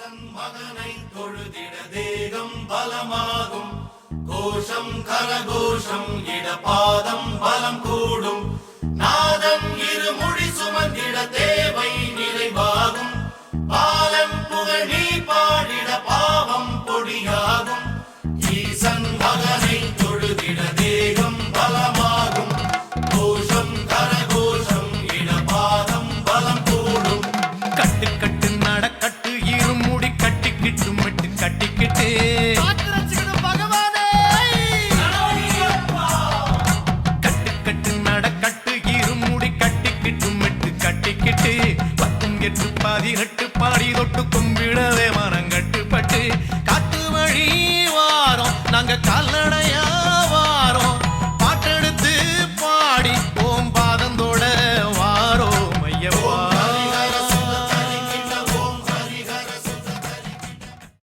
ஈசன் மகனை தொழுதிட தேகம் பலமாகும் கோஷம் கரகோஷம் இடபாதம் பலம் கூடும் நாதன் இருமுடி சுமந்திட தேவை நிறைவாகும் பாலன் புகழ் நீ பாடிட பாவம் பொடியாகும் ஈசன் மகனை தொழுதிட தேகம் பலமாகும் கோஷம் கரகோஷம் இடபாதம் பலம் கூடும் கட்டு கட்டு நடக்கட்டு இருமுடி கட்டிக்கிட்டு மட்டு கட்டிக்கிட்டு கட்டு கட்டு நடக்கட்டு இருமுடி கட்டிக்கிட்டு மட்டு கட்டிக்கிட்டு 18 18 பாடி தொட்டு கும்பிடவே மனம் கட்டுப்பட்டு காட்டு வழி வாரம் நாங்க கால்நட